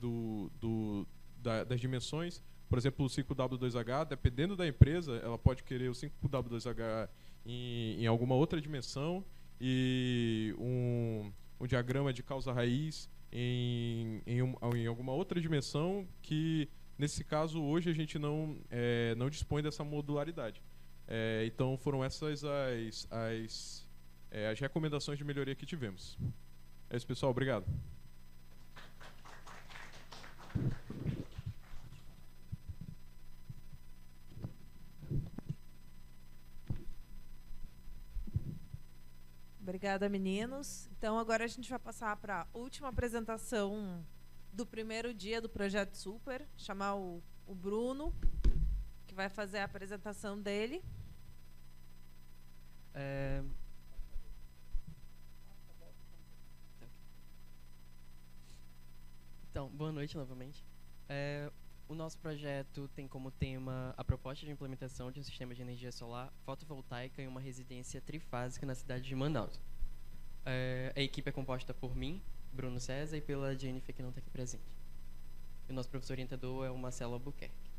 das dimensões. Por exemplo, o 5W2H, dependendo da empresa, ela pode querer o 5W2H em alguma outra dimensão e um diagrama de causa-raiz em alguma outra dimensão, que nesse caso hoje a gente não dispõe dessa modularidade. Então foram essas as recomendações de melhoria que tivemos. É isso, pessoal. Obrigado. Obrigada, meninos. Então, agora a gente vai passar para a última apresentação do primeiro dia do Projeto Super. Chamar o Bruno, que vai fazer a apresentação dele. Então, boa noite novamente. O nosso projeto tem como tema a proposta de implementação de um sistema de energia solar fotovoltaica em uma residência trifásica na cidade de Manaus. A equipe é composta por mim, Bruno César, e pela Jennifer, que não está aqui presente. O nosso professor orientador é o Marcelo Albuquerque.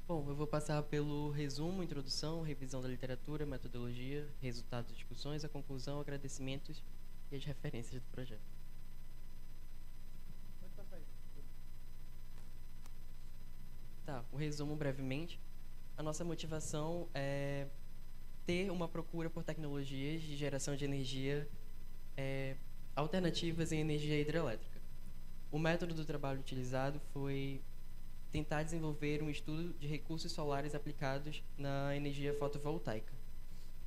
Bom, eu vou passar pelo resumo, introdução, revisão da literatura, metodologia, resultados de discussões, a conclusão, agradecimentos e as referências do projeto. Pode passar aí. Tá, o resumo brevemente. A nossa motivação é ter uma procura por tecnologias de geração de energia alternativas em energia hidrelétrica. O método do trabalho utilizado foi tentar desenvolver um estudo de recursos solares aplicados na energia fotovoltaica.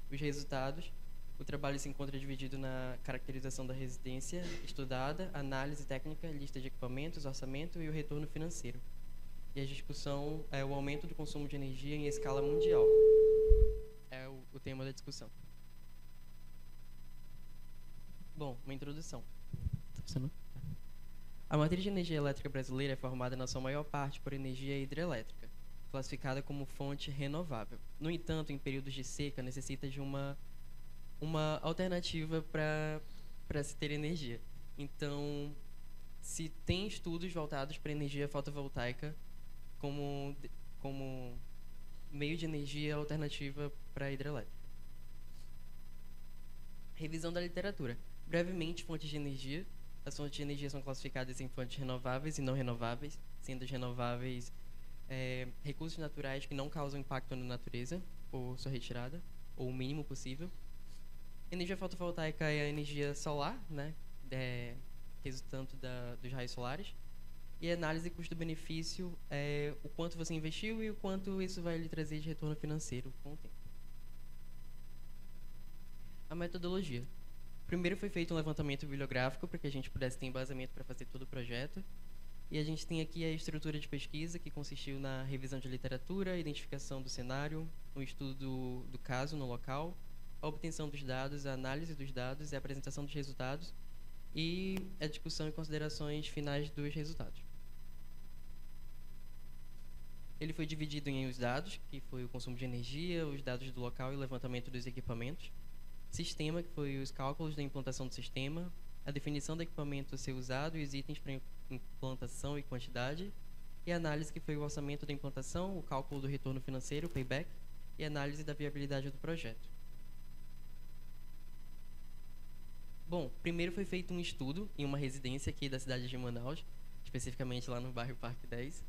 Os resultados: o trabalho se encontra dividido na caracterização da residência estudada, análise técnica, lista de equipamentos, orçamento e o retorno financeiro. E a discussão é o aumento do consumo de energia em escala mundial. É o tema da discussão. Bom, uma introdução. Tá funcionando? A matriz de energia elétrica brasileira é formada na sua maior parte por energia hidrelétrica, classificada como fonte renovável. No entanto, em períodos de seca, necessita de uma alternativa para se ter energia. Então, se tem estudos voltados para energia fotovoltaica como meio de energia alternativa para a hidrelétrica. Revisão da literatura. Brevemente, fontes de energia. As fontes de energia são classificadas em fontes renováveis e não renováveis, sendo as renováveis recursos naturais que não causam impacto na natureza por sua retirada, ou o mínimo possível. Energia fotovoltaica é a energia solar, né, resultante dos raios solares. E a análise custo-benefício é o quanto você investiu e o quanto isso vai lhe trazer de retorno financeiro com o tempo. A metodologia. Primeiro foi feito um levantamento bibliográfico para que a gente pudesse ter embasamento para fazer todo o projeto. E a gente tem aqui a estrutura de pesquisa, que consistiu na revisão de literatura, identificação do cenário, o estudo do caso no local, a obtenção dos dados, a análise dos dados e a apresentação dos resultados, e a discussão e considerações finais dos resultados. Ele foi dividido em os dados, que foi o consumo de energia, os dados do local e o levantamento dos equipamentos, sistema, que foi os cálculos da implantação do sistema, a definição do equipamento a ser usado e os itens para implantação e quantidade, e a análise, que foi o orçamento da implantação, o cálculo do retorno financeiro, o payback, e a análise da viabilidade do projeto. Bom, primeiro foi feito um estudo em uma residência aqui da cidade de Manaus, especificamente lá no bairro Parque 10,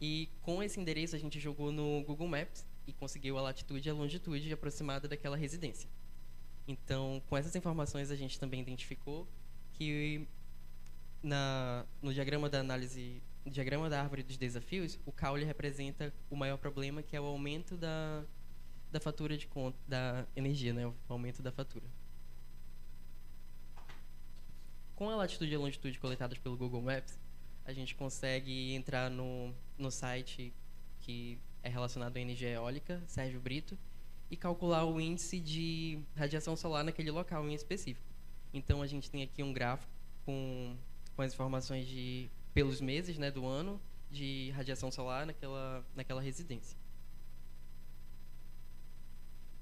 e com esse endereço a gente jogou no Google Maps e conseguiu a latitude e a longitude aproximada daquela residência. Então, com essas informações a gente também identificou que no diagrama da análise, no diagrama da árvore dos desafios, o caule representa o maior problema, que é o aumento da fatura de conta, da energia, né? O aumento da fatura. Com a latitude e a longitude coletadas pelo Google Maps, a gente consegue entrar no site que é relacionado à energia eólica, Sérgio Brito, e calcular o índice de radiação solar naquele local em específico. Então, a gente tem aqui um gráfico com as informações pelos meses, né, do ano de radiação solar naquela residência.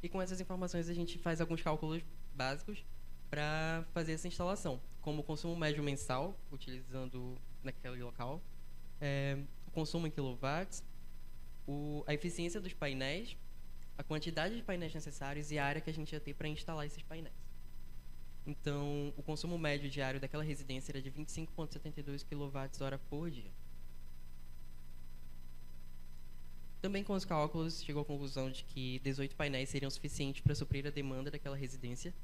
E com essas informações a gente faz alguns cálculos básicos para fazer essa instalação, como o consumo médio mensal, utilizando naquele local, o consumo em quilowatts, a eficiência dos painéis, a quantidade de painéis necessários e a área que a gente ia ter para instalar esses painéis. Então, o consumo médio diário daquela residência era de 25,72 kWh por dia. Também com os cálculos, chegou à conclusão de que 18 painéis seriam suficientes para suprir a demanda daquela residência,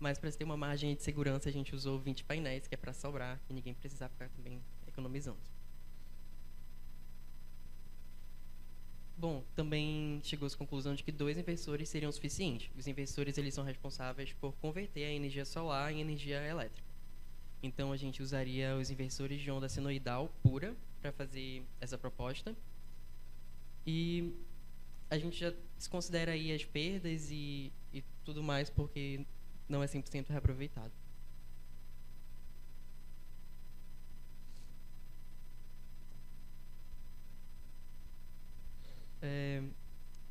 mas para ter uma margem de segurança a gente usou 20 painéis, que é para sobrar e ninguém precisar ficar também economizando. Bom, também chegou à conclusão de que 2 inversores seriam suficientes. Os inversores, eles são responsáveis por converter a energia solar em energia elétrica. Então, a gente usaria os inversores de onda senoidal pura para fazer essa proposta. E a gente já desconsidera aí as perdas e tudo mais, porque não é 100% reaproveitado.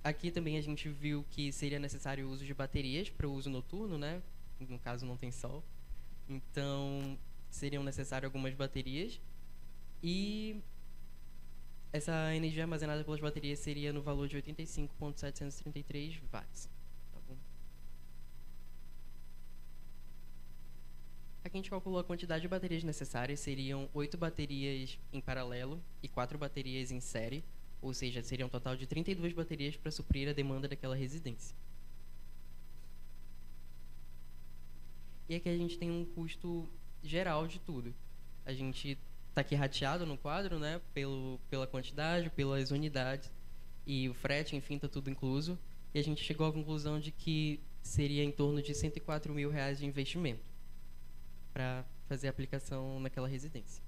Aqui também a gente viu que seria necessário o uso de baterias para o uso noturno, né? No caso não tem sol. Então, seriam necessárias algumas baterias. E essa energia armazenada pelas baterias seria no valor de 85,733 watts. Tá bom? Aqui a gente calculou a quantidade de baterias necessárias. Seriam 8 baterias em paralelo e 4 baterias em série. Ou seja, seria um total de 32 baterias para suprir a demanda daquela residência. E aqui a gente tem um custo geral de tudo. A gente está aqui rateado no quadro, né, pela quantidade, pelas unidades e o frete, enfim, está tudo incluso. E a gente chegou à conclusão de que seria em torno de R$104 mil de investimento para fazer a aplicação naquela residência.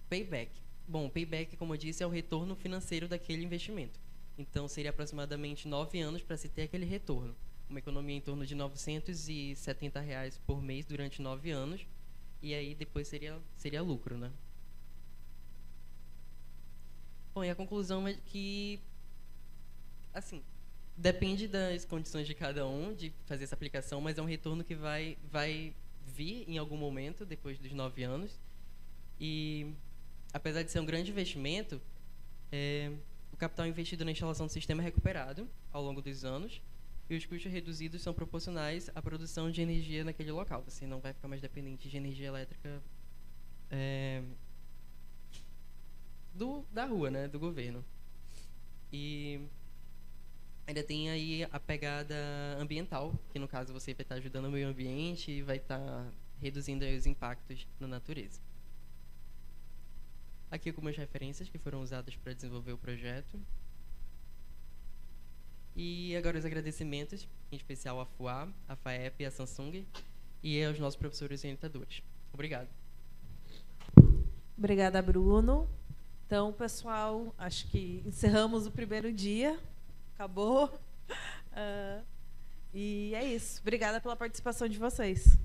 Payback. Bom, o payback, como eu disse, é o retorno financeiro daquele investimento. Então, seria aproximadamente 9 anos para se ter aquele retorno. Uma economia em torno de R$970 por mês durante 9 anos. E aí, depois seria lucro, né? Bom, e a conclusão é que, assim, depende das condições de cada um de fazer essa aplicação, mas é um retorno que vai vir em algum momento, depois dos 9 anos. E apesar de ser um grande investimento, o capital investido na instalação do sistema é recuperado ao longo dos anos e os custos reduzidos são proporcionais à produção de energia naquele local. Você não vai ficar mais dependente de energia elétrica da rua, né, do governo. E ainda tem aí a pegada ambiental, que no caso você vai estar ajudando o meio ambiente e vai estar reduzindo aí os impactos na natureza. Aqui algumas referências que foram usadas para desenvolver o projeto. E agora os agradecimentos, em especial à FUA, à FAEP e à Samsung, e aos nossos professores e orientadores. Obrigado. Obrigada, Bruno. Então, pessoal, acho que encerramos o primeiro dia. Acabou. E é isso. Obrigada pela participação de vocês.